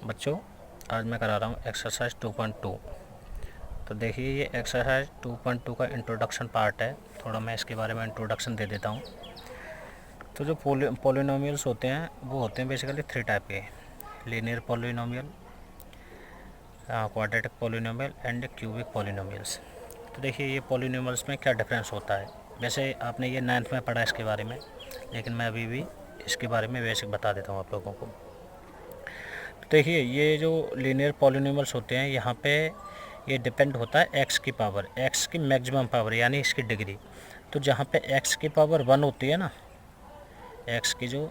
बच्चों, आज मैं करा रहा हूँ एक्सरसाइज 2.2। तो देखिए, ये एक्सरसाइज 2.2 का इंट्रोडक्शन पार्ट है। थोड़ा मैं इसके बारे में इंट्रोडक्शन दे देता हूँ। तो जो पोलिनोमियल्स होते हैं वो होते हैं बेसिकली 3 टाइप के: linear polynomial, quadratic polynomial and cubic polynomials. तो देखिए, ये पोलिनोमियल्स में क्या डिफरेंस होता है। वैसे आपने ये 9th में पढ़ा इसके बारे में, लेकिन मैं अभी भी इसके बारे में बेसिक बता देता हूँ आप लोगों को। देखिए, ये जो लीनियर पॉलिनोमियल्स होते हैं, यहाँ पे ये डिपेंड होता है एक्स की पावर, एक्स की मैक्सिमम पावर यानी इसकी डिग्री। तो जहाँ पे एक्स की पावर 1 होती है ना, एक्स की जो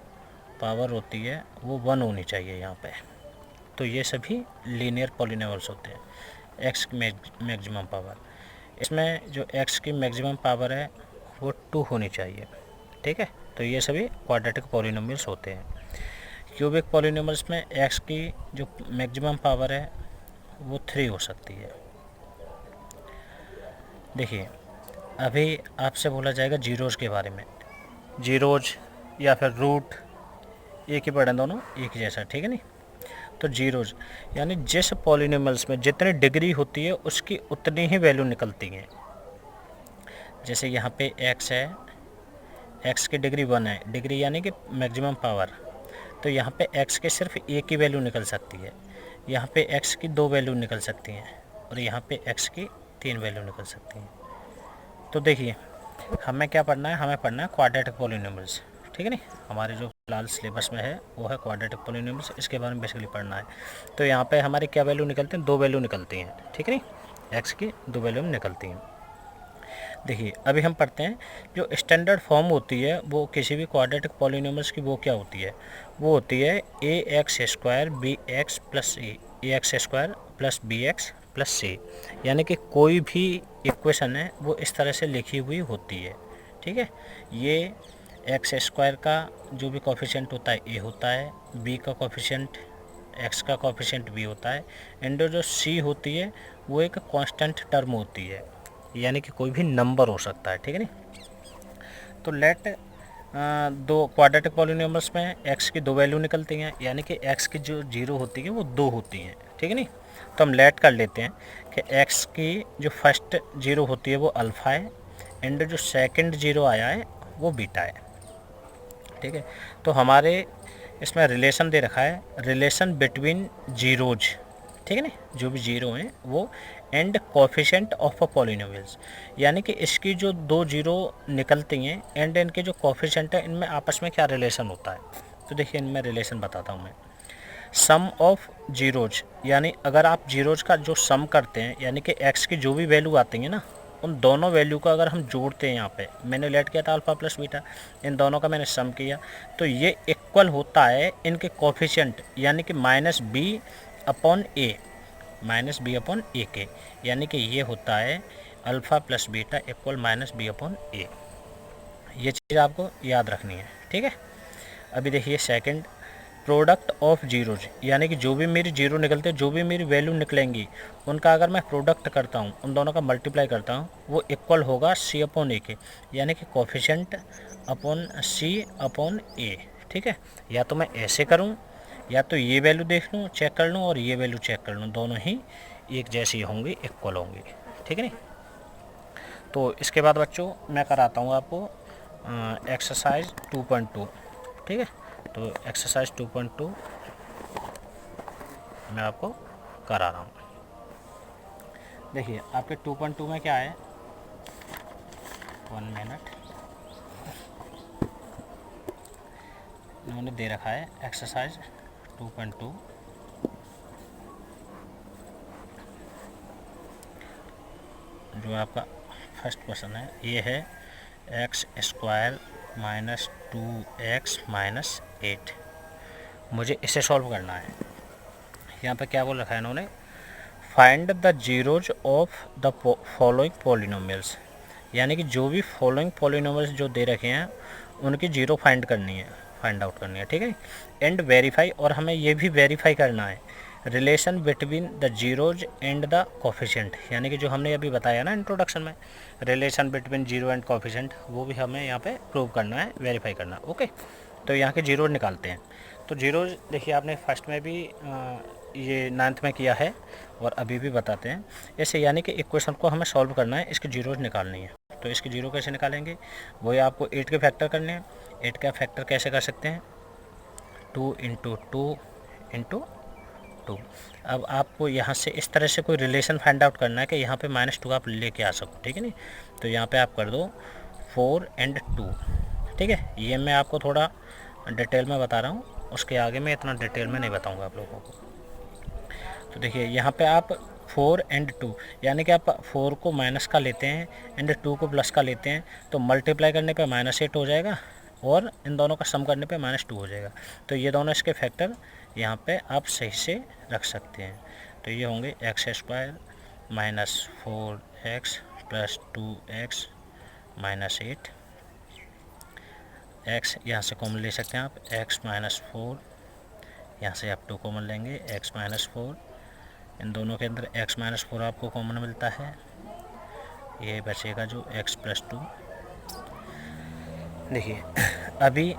पावर होती है वो 1 होनी चाहिए यहाँ पे। तो ये सभी लीनियर पॉलिनोमियल्स होते हैं, एक्स की मैक्सिमम पावर। इसमें जो एक्स की मैक्सिमम पावर है वो 2 होनी चाहिए, ठीक है। तो ये सभी क्वाड्रेटिक पॉलिनोमियल्स होते हैं। क्यूबिक पॉलिनोमियल्स में एक्स की जो मैक्सिमम पावर है वो 3 हो सकती है। देखिए, अभी आपसे बोला जाएगा जीरोज़ के बारे में। जीरोज़ या फिर रूट, एक ही पढ़े दोनों एक जैसा, ठीक है नहीं। तो जीरोज़ यानी जिस पॉलिनोमियल्स में जितनी डिग्री होती है उसकी उतनी ही वैल्यू निकलती हैं। जैसे यहाँ पे एक्स है, एक्स की डिग्री 1 है, डिग्री यानी कि मैक्सिमम पावर। तो यहाँ पे x के सिर्फ एक ही वैल्यू निकल सकती है, यहाँ पे x की 2 वैल्यू निकल सकती हैं, और यहाँ पे x की 3 वैल्यू निकल सकती हैं। तो देखिए, हमें क्या पढ़ना है, हमें पढ़ना है क्वाड्रेटिक पॉलिनोमियल्स, ठीक है नहीं। हमारे जो फिलहाल सिलेबस में है वो है क्वाड्रेटिक पॉलिनोमियल्स, इसके बारे में बेसिकली पढ़ना है। तो यहाँ पे हमारी क्या वैल्यू निकलती हैं, 2 वैल्यू निकलती हैं, ठीक है नहीं, x की 2 वैल्यू निकलती हैं। देखिए, अभी हम पढ़ते हैं जो स्टैंडर्ड फॉर्म होती है वो किसी भी क्वाड्रेटिक पॉलिनोमियल्स की, वो क्या होती है, वो होती है A X square B X plus A X square plus B X plus C. यानी कि कोई भी इक्वेशन है वो इस तरह से लिखी हुई होती है, ठीक है। ये एक्स स्क्वायर का जो भी कोफिशिएंट होता है ए होता है, बी का कोफिशिएंट, एक्स का कोफिशिएंट बी होता है, एंड जो सी होती है वो एक कांस्टेंट टर्म होती है, यानी कि कोई भी नंबर हो सकता है, ठीक है नहीं। तो लेट दो क्वाड्रेटिक पॉलिनोमियल्स में x की 2 वैल्यू निकलती हैं, यानी कि x की जो 0 होती है वो 2 होती हैं, ठीक है नहीं। तो हम लेट कर लेते हैं कि x की जो फर्स्ट 0 होती है वो अल्फ़ा है, एंड जो सेकंड 0 आया है वो बीटा है, ठीक है। तो हमारे इसमें रिलेशन दे रखा है, रिलेशन बिटवीन जीरोज, ठीक है ना, जो भी जीरो हैं वो, and coefficient of a polynomials, यानी कि इसकी जो 2 जीरो निकलती हैं एंड इनके जो कोफिशिएंट है इनमें आपस में क्या रिलेशन होता है। तो देखिए, इनमें रिलेशन बताता हूँ मैं। सम ऑफ जीरोज, यानी अगर आप जीरोज का जो सम करते हैं, यानी कि एक्स की जो भी वैल्यू आती है ना, उन दोनों वैल्यू का अगर हम जोड़ते हैं, यहाँ पे मैंने लेट किया था अल्फ़ा प्लस बीटा, इन दोनों का मैंने सम किया, तो ये इक्वल होता है इनके कोफिशिएंट, यानी कि minus B upon A, minus B upon A के, यानी कि ये होता है alpha plus beta equal minus B upon A. ये चीज़ आपको याद रखनी है, ठीक है। अभी देखिए सेकंड, प्रोडक्ट ऑफ जीरोज, यानी कि जो भी मेरी जीरो निकलते हैं, जो भी मेरी वैल्यू निकलेंगी, उनका अगर मैं प्रोडक्ट करता हूँ, उन दोनों का मल्टीप्लाई करता हूँ, वो इक्वल होगा सी अपॉन ए के, यानी कि कोफिशिएंट अपॉन सी अपॉन ए, ठीक है। या तो मैं ऐसे करूँ, या तो ये वैल्यू देख लूँ, चेक कर लूँ, और ये वैल्यू चेक कर लूँ, दोनों ही एक जैसी होंगी, इक्वल होंगी, ठीक है नहीं। तो इसके बाद बच्चों मैं कराता हूँ आपको एक्सरसाइज 2.2, ठीक है। तो एक्सरसाइज 2.2 मैं आपको करा रहा हूँ। देखिए, आपके 2.2 में क्या है, 1 मिनट, इन्होंने दे रखा है एक्सरसाइज 2.2। जो आपका फर्स्ट क्वेश्चन है ये है x square minus 2x minus 8। मुझे इसे सॉल्व करना है। यहाँ पे क्या बोल रखा है इन्होंने, find the zeros of the following polynomials, यानी कि जो भी फॉलोइंग पॉलिनोमियल्स जो दे रखे हैं उनकी जीरो फाइंड करनी है, फाइंड आउट करनी है, ठीक है। एंड वेरीफाई, और हमें ये भी वेरीफाई करना है relation between the zeros and the coefficient, यानी कि जो हमने अभी बताया ना इंट्रोडक्शन में, relation between zero and coefficient, वो भी हमें यहाँ पे प्रूव करना है, वेरीफाई करना है, ओके। तो यहाँ के जीरो निकालते हैं। तो जीरो देखिए, आपने फर्स्ट में भी ये 9th में किया है और अभी भी बताते हैं ऐसे, यानी कि इक्वेशन को हमें सॉल्व करना है, इसकी जीरोज निकालनी है। तो इसकी जीरो कैसे निकालेंगे, वही आपको 8 के फैक्टर करने हैं। 8 का फैक्टर कैसे कर सकते हैं, 2 इंटू 2 इंटू 2। अब आपको यहाँ से इस तरह से कोई रिलेशन फाइंड आउट करना है कि यहाँ पे -2 आप लेके आ सको, ठीक है नहीं। तो यहाँ पे आप कर दो 4 and 2, ठीक है। ये मैं आपको थोड़ा डिटेल में बता रहा हूँ, उसके आगे मैं इतना डिटेल में नहीं बताऊँगा आप लोगों को। तो देखिए यहाँ पे आप 4 and 2, यानी कि आप 4 को माइनस का लेते हैं एंड 2 को प्लस का लेते हैं, तो मल्टीप्लाई करने पे -8 हो जाएगा और इन दोनों का सम करने पे -2 हो जाएगा। तो ये दोनों इसके फैक्टर यहाँ पे आप सही से रख सकते हैं। तो ये होंगे x² -4x + 2x -8। x यहाँ से कॉमन ले सकते हैं आप, x -4, यहाँ से आप 2 कॉमन लेंगे, x -4, इन दोनों के अंदर x -4 आपको कॉमन मिलता है, ये बचेगा जो x + 2। देखिए अभी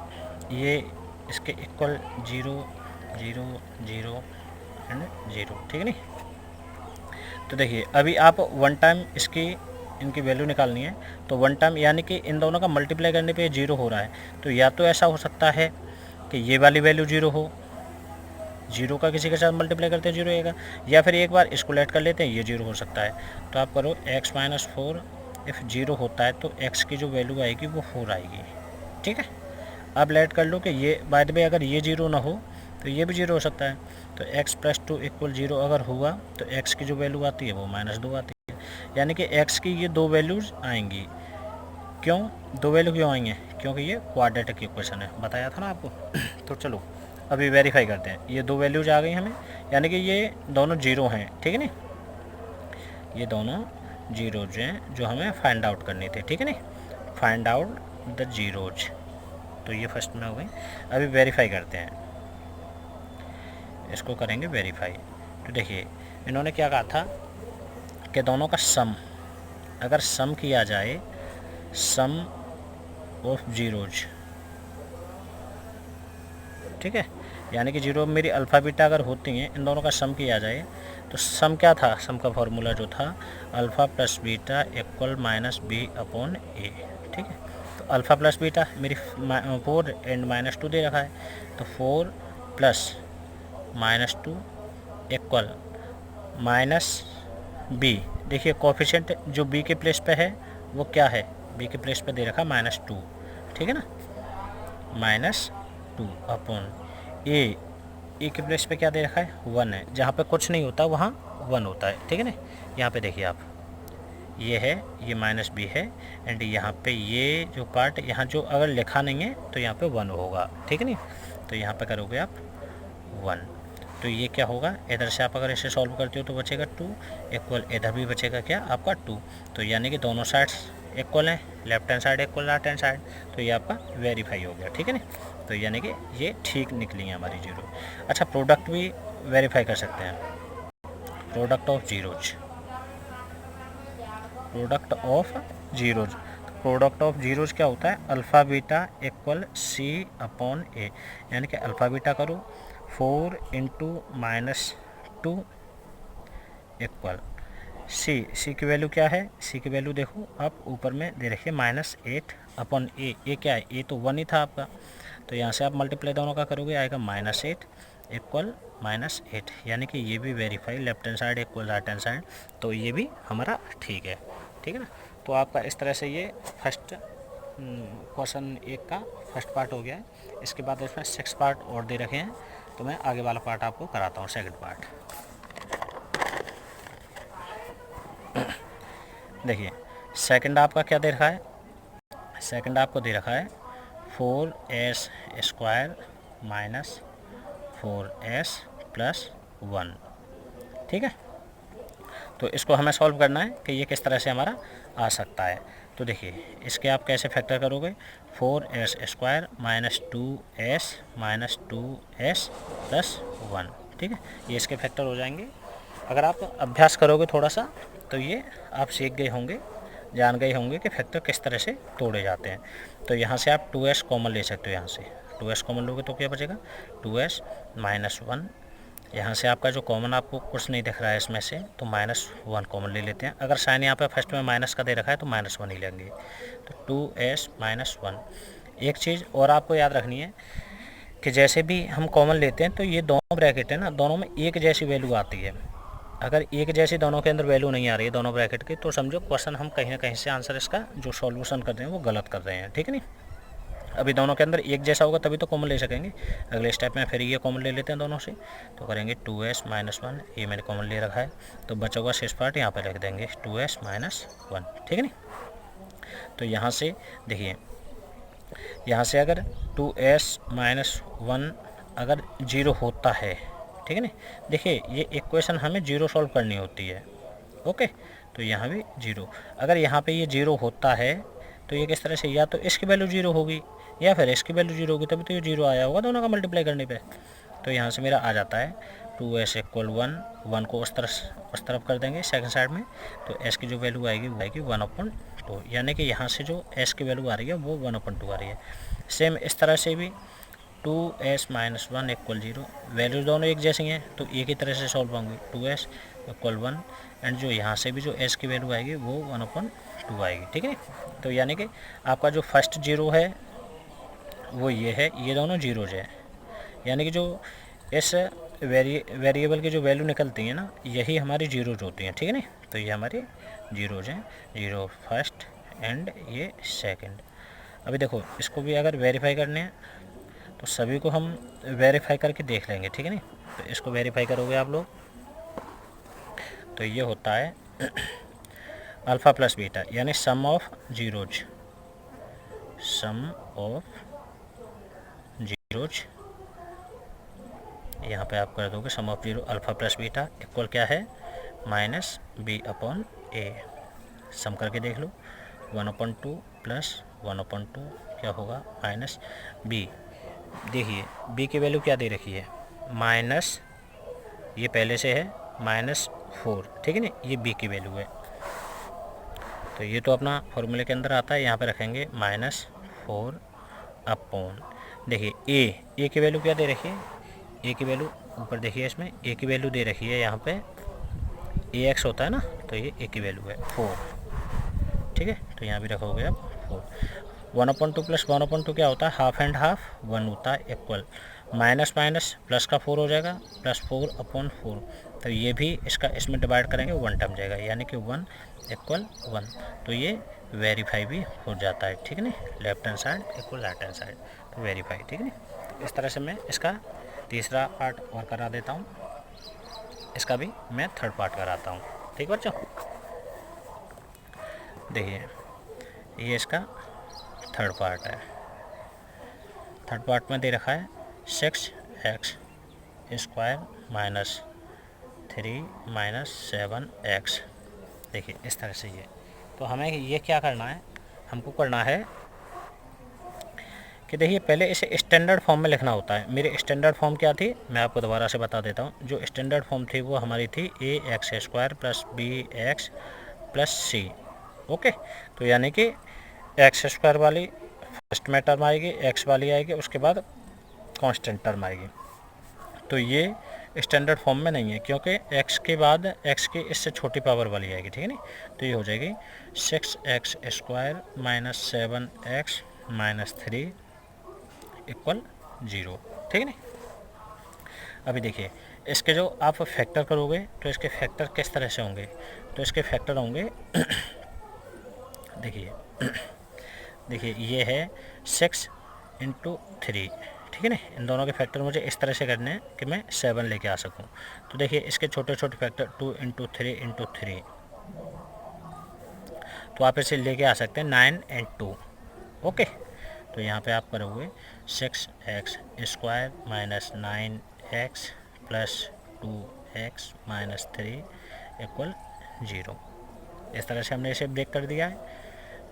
ये इसके इक्वल 0 0 0 एंड 0, ठीक है नहीं। तो देखिए अभी आप वन टाइम इनकी वैल्यू निकालनी है, तो वन टाइम यानी कि इन दोनों का मल्टीप्लाई करने पे 0 हो रहा है, तो या तो ऐसा हो सकता है कि ये वाली वैल्यू 0 हो, 0 का किसी के साथ मल्टीप्लाई करते हैं 0 आएगा, या फिर एक बार इसको लेट कर लेते हैं, ये 0 हो सकता है। तो आप करो x -4, इफ़ 0 होता है तो x की जो वैल्यू आएगी वो 4 आएगी, ठीक है। अब लेट कर लो कि ये बाद में अगर ये 0 ना हो तो ये भी 0 हो सकता है। तो x + 2 = 0 अगर हुआ तो x की जो वैल्यू आती है वो -2 आती है, यानी कि x की ये 2 वैल्यूज़ आएंगी। क्यों 2 वैल्यू क्यों आएंगे, क्योंकि ये क्वाड्रेटिक इक्वेशन है, बताया था ना आपको। तो चलो अभी वेरीफाई करते हैं, ये 2 वैल्यूज आ गई हमें, यानी कि ये दोनों 0 हैं, ठीक है नी। ये दोनों जीरोज हैं जो हमें फाइंड आउट करनी थी, ठीक है नी, फाइंड आउट द जीरोज। तो ये फर्स्ट में हो गई। अभी वेरीफाई करते हैं, इसको करेंगे वेरीफाई। तो देखिए इन्होंने क्या कहा था कि दोनों का सम, अगर सम किया जाए, सम ऑफ जीरोज, ठीक है, यानी कि 0 मेरी अल्फ़ा बीटा अगर होती हैं, इन दोनों का सम किया जाए, तो सम क्या था, सम का फॉर्मूला जो था अल्फ़ा + बीटा = -b/a, ठीक है। तो अल्फ़ा + बीटा मेरी 4 एंड -2 दे रखा है, तो 4 + -2 = -b। देखिए कोफिशिएंट जो b के प्लेस पे है वो क्या है, b के प्लेस पे दे रखा -2, ठीक है ना, -2/a। ए के प्लेस पे क्या दे रखा है, 1 है, जहाँ पे कुछ नहीं होता वहाँ 1 होता है, ठीक है ना। यहाँ पे देखिए आप, ये है, ये -b है, एंड यहाँ पे ये जो पार्ट यहाँ जो अगर लिखा नहीं है तो यहाँ पे 1 होगा, ठीक है नी। तो यहाँ पे करोगे आप 1, तो ये क्या होगा, इधर से आप अगर इसे सॉल्व करते हो तो बचेगा 2 इक्वल, इधर भी बचेगा क्या आपका 2। तो यानी कि दोनों साइड्स इक्वल हैं, left hand side equal right hand side, तो ये आपका वेरीफाई हो गया, ठीक है ना। तो यानी कि ये ठीक निकली है हमारी जीरो। अच्छा प्रोडक्ट भी वेरीफाई कर सकते हैं, product of zeros, product of zeros. Product of zeros क्या होता है, अल्फ़ा बीटा = c/a, यानी कि अल्फ़ा बीटा करो 4 × -2 इक्वल c की वैल्यू क्या है, c की वैल्यू देखो आप ऊपर में दे रखिए -8/a। ये क्या है, a तो 1 ही था आपका, तो यहाँ से आप मल्टीप्लाई दोनों का करोगे आएगा -8 = -8, यानी कि ये भी verify, left hand side equal right hand side, तो ये भी हमारा ठीक है, ठीक है ना। तो आपका इस तरह से ये फर्स्ट क्वेश्चन 1 का फर्स्ट पार्ट हो गया है। इसके बाद इसमें 6 पार्ट और दे रखे हैं, तो मैं आगे वाला पार्ट आपको कराता हूँ, सेकंड पार्ट। देखिए सेकंड आपका क्या दे रखा है, सेकंड आपको दे रखा है 4s² - 4s + 1, ठीक है। तो इसको हमें सॉल्व करना है कि ये किस तरह से हमारा आ सकता है। तो देखिए इसके आप कैसे फैक्टर करोगे, 4s² - 2s - 2s + 1, ठीक है, ये इसके फैक्टर हो जाएंगे। अगर आप अभ्यास करोगे थोड़ा सा तो ये आप सीख गए होंगे, जान गए होंगे कि फैक्टर किस तरह से तोड़े जाते हैं। तो यहाँ से आप 2s कॉमन ले सकते हो, यहाँ से 2s कॉमन लोगे तो क्या बचेगा, 2s - 1 यहाँ से आपका जो कॉमन आपको कुछ नहीं दिख रहा है इसमें से, तो -1 कॉमन ले लेते हैं। अगर साइन यहाँ पे फर्स्ट में माइनस का दे रखा है तो -1 ही लेंगे, तो 2s - 1। एक चीज़ और आपको याद रखनी है कि जैसे भी हम कॉमन लेते हैं तो ये दोनों ब्रैकेट है ना, दोनों में एक जैसी वैल्यू आती है। अगर एक जैसी दोनों के अंदर वैल्यू नहीं आ रही है दोनों ब्रैकेट की, तो समझो क्वेश्चन हम कहीं ना कहीं से आंसर इसका जो सॉल्यूशन कर रहे हैं वो गलत कर रहे हैं, ठीक है नहीं। अभी दोनों के अंदर एक जैसा होगा तभी तो कॉमन ले सकेंगे। अगले स्टेप में फिर ये कॉमन ले लेते हैं दोनों से, तो करेंगे 2s - 1, ये मैंने कॉमन ले रखा है, तो बचा हुआ शेष पार्ट यहाँ पे लिख देंगे 2s - 1, ठीक है नहीं। तो यहाँ से देखिए, यहाँ से अगर 2s - 1 अगर 0 होता है, ठीक है ना, देखिए ये इक्वेशन हमें 0 सॉल्व करनी होती है, ओके। तो यहाँ भी 0, अगर यहाँ पे ये 0 होता है तो ये किस तरह से, या तो इसकी वैल्यू 0 होगी या फिर इसकी वैल्यू 0 होगी, तभी तो ये 0 आया होगा दोनों का मल्टीप्लाई करने पे। तो यहाँ से मेरा आ जाता है 2s = 1 को उस तरफ कर देंगे सेकंड साइड में, तो s की जो वैल्यू आएगी वो आएगी 1/2, यानी कि यहाँ से जो s की वैल्यू आ रही है वो 1/2 आ रही है। सेम इस तरह से भी 2s - 1 = 0, वैल्यूज दोनों एक जैसी हैं तो एक ही तरह से सॉल्व होंगी, 2s = 1, एंड जो यहाँ से भी जो s की वैल्यू आएगी वो 1/2 आएगी, ठीक है। तो यानी कि आपका जो फर्स्ट 0 है वो ये है, ये दोनों जीरोज है, यानी कि जो इस वेरिएबल की जो वैल्यू निकलती है ना, यही हमारी जीरोज होती हैं, ठीक है ना। तो ये हमारी जीरोज हैं, 0 फर्स्ट एंड ये सेकंड। अभी देखो इसको भी अगर वेरीफाई करने हैं तो सभी को हम वेरीफाई करके देख लेंगे, ठीक है ना। तो इसको वेरीफाई करोगे आप लोग, तो ये होता है अल्फ़ा प्लस बीटा, यानी sum of zeros, sum of zeros, यहाँ पे आप कर दोगे sum of 0 alpha plus beta equal क्या है, -b/a। सम करके देख लो, 1/2 + 1/2 क्या होगा, -b। देखिए b की वैल्यू क्या दे रखी है, माइनस, ये पहले से है -4, ठीक है ना, ये b की वैल्यू है। तो ये तो अपना फॉर्मूले के अंदर आता है, यहाँ पे रखेंगे -4 अपॉन, देखिए a की वैल्यू क्या दे रखी है, a की वैल्यू ऊपर देखिए, इसमें a की वैल्यू दे रखी है, यहाँ पे ax होता है ना, तो ये a की वैल्यू है 4, ठीक है। तो यहाँ भी रखोगे आप 4। 1/2 + 1/2 क्या होता है, हाफ एंड हाफ 1 होता है, इक्वल माइनस माइनस प्लस का 4 हो जाएगा, +4/4। तो ये भी इसका इसमें डिवाइड करेंगे 1 टर्म जाएगा, यानी कि 1 = 1। तो ये वेरीफाई भी हो जाता है, ठीक है ना, left hand side equal right hand side, तो वेरीफाई, ठीक है ना। इस तरह से मैं इसका तीसरा पार्ट और करा देता हूँ, इसका भी मैं थर्ड पार्ट कराता हूँ, ठीक बच्चों। देखिए ये इसका थर्ड पार्ट है, थर्ड पार्ट में दे रखा है 6x² - 3 - 7x। देखिए इस तरह से ये, तो हमें ये क्या करना है, हमको करना है कि देखिए पहले इसे स्टैंडर्ड फॉर्म में लिखना होता है। मेरी स्टैंडर्ड फॉर्म क्या थी, मैं आपको दोबारा से बता देता हूँ। जो स्टैंडर्ड फॉर्म थी वो हमारी थी ax² + bx + c, ओके। तो यानी कि x² वाली फर्स्ट में टर्म आएगी, x वाली आएगी, उसके बाद कांस्टेंट टर्म आएगी। तो ये स्टैंडर्ड फॉर्म में नहीं है, क्योंकि x के बाद x की इससे छोटी पावर वाली आएगी, ठीक है ना। तो ये हो जाएगी 6x² - 7x - 3 = 0, ठीक है ना। अभी देखिए इसके जो आप फैक्टर करोगे तो इसके फैक्टर किस तरह से होंगे, तो इसके फैक्टर होंगे देखिए ये है 6 × 3, ठीक है ना। इन दोनों के फैक्टर मुझे इस तरह से करने हैं कि मैं 7 लेके आ सकूं। तो देखिए इसके छोटे छोटे फैक्टर 2 × 3 × 3, तो आप इसे लेके आ सकते हैं 9 × 2, ओके। तो यहाँ पे आप करोगे 6x² - 9x + 2x - 3 = 0। इस तरह से हमने इसे ब्रेक कर दिया है।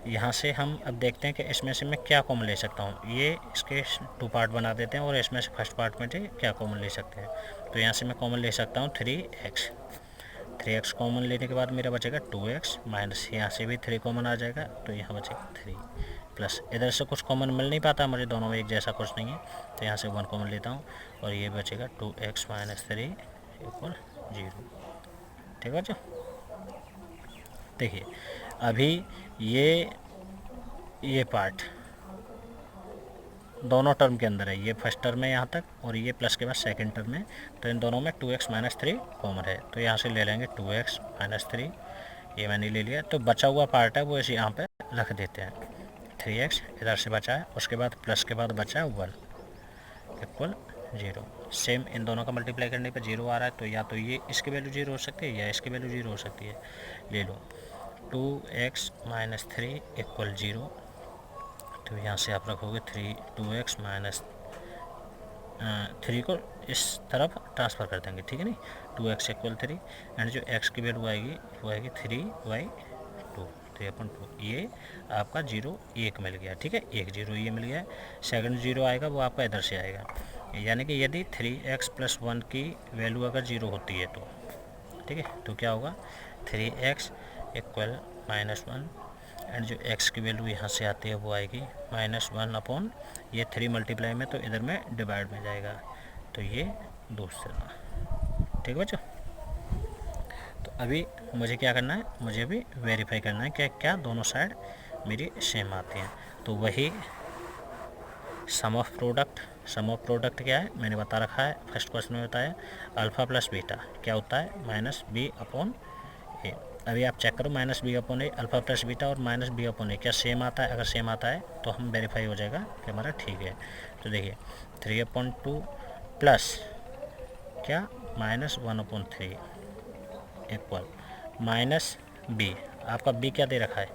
यहाँ से हम अब देखते हैं कि इसमें से मैं क्या कॉमन ले सकता हूँ। ये इसके 2 पार्ट बना देते हैं और इसमें से फर्स्ट पार्ट में से क्या कॉमन ले सकते हैं। तो यहाँ से मैं कॉमन ले सकता हूँ 3x कॉमन लेने के बाद मेरा बचेगा 2x, माइनस यहाँ से भी 3 कॉमन आ जाएगा, तो यहाँ बचेगा 3 प्लस, इधर से कुछ कॉमन मिल नहीं पाता मुझे, दोनों में एक जैसा कुछ नहीं है, तो यहाँ से 1 कॉमन लेता हूँ और ये बचेगा 2x माइनस 3 इक्वल 0। ठीक है बच्चों, देखिए अभी ये पार्ट दोनों टर्म के अंदर है, ये फर्स्ट टर्म है यहाँ तक और ये प्लस के बाद सेकंड टर्म है, तो इन दोनों में 2x माइनस 3 कॉमन है, तो यहाँ से ले लेंगे 2x माइनस 3, ये मैंने ले लिया। तो बचा हुआ पार्ट है वो इसे यहाँ पे रख देते हैं, 3x इधर से बचा है, उसके बाद प्लस के बाद बचा है 1 इक्वल 0। सेम इन दोनों का मल्टीप्लाई करने पे 0 आ रहा है, तो या तो ये इसकी वैल्यू 0 हो सकती है या इसकी वैल्यू 0 हो सकती है। ले लो 2x माइनस 3 इक्वल 0, तो यहाँ से आप रखोगे 2x माइनस 3 को इस तरफ ट्रांसफ़र कर देंगे, ठीक है नहीं, 2x इक्वल 3 एंड जो x की वैल्यू आएगी वो आएगी 3/2, 3/2। ये आपका 0 1 मिल गया, ठीक है, 1 0 ये मिल गया। सेकंड 0 आएगा वो आपका इधर से आएगा, यानी कि यदि 3x प्लस 1 की वैल्यू अगर 0 होती है तो, ठीक है, तो क्या होगा 3x इक्वल माइनस 1 एंड जो x की वैल्यू यहाँ से आती है वो आएगी -1 अपॉन ये 3 मल्टीप्लाई में तो इधर में डिवाइड में जाएगा, तो ये दूसरा। ठीक है बच्चों, तो अभी मुझे क्या करना है, मुझे भी वेरीफाई करना है कि क्या दोनों साइड मेरी सेम आती हैं। तो वही सम ऑफ प्रोडक्ट क्या है मैंने बता रखा है, फर्स्ट क्वेश्चन में बताया, अल्फ़ा प्लस बीटा क्या होता है -b अपॉन ए। अभी आप चेक करो -b अपॉन ए, अल्फ़ा प्लस बीटा और -b अपॉन ए क्या सेम आता है, अगर सेम आता है तो हम वेरीफाई हो जाएगा कि हमारा ठीक है। तो देखिए 3/2 प्लस क्या -1/3 इक्वल -b, आपका b क्या दे रखा है,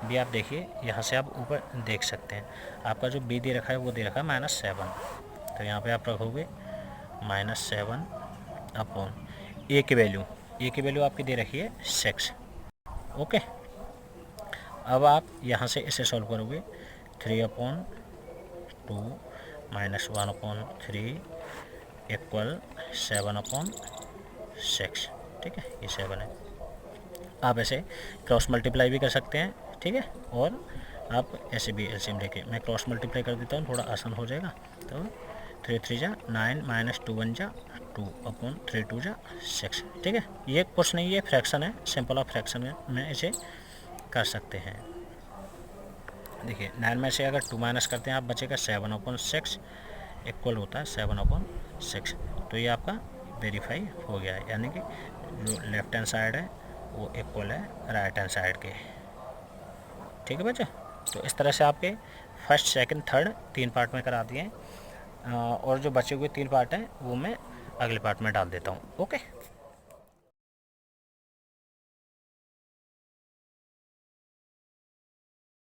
b आप देखिए यहाँ से आप ऊपर देख सकते हैं, आपका जो b दे रखा है वो दे रखा है -7, तो यहाँ पे आप रखोगे -7 अपॉन a की वैल्यू आपकी दे रखी है 6। ओके, अब आप यहाँ से इसे सॉल्व करोगे 3/2 -1/3 इक्वल 7/6, ठीक है, ये 7 है। आप ऐसे क्रॉस मल्टीप्लाई भी कर सकते हैं, ठीक है, और आप ऐसे भी एलसीएम लेके, मैं क्रॉस मल्टीप्लाई कर देता हूँ, थोड़ा आसान हो जाएगा। तो 3 3 जा 9 -2 1 जा 2 अपॉन 3 2 जा 6, ठीक है, ये कुछ नहीं, ये फ्रैक्शन है, सिंपल ऑफ फ्रैक्शन में इसे कर सकते हैं। देखिए 9 में से अगर 2 माइनस करते हैं आप बचेगा 7/6 इक्वल होता है 7/6, तो ये आपका वेरीफाई हो गया है, यानी कि जो लेफ्ट हैंड साइड है वो इक्वल है राइट हैंड साइड के। ठीक है बच्चों, तो इस तरह से आपके फर्स्ट सेकंड थर्ड 3 पार्ट में करा दिए हैं, और जो बचे हुए 3 पार्ट हैं वो मैं अगले पार्ट में डाल देता हूँ। ओके।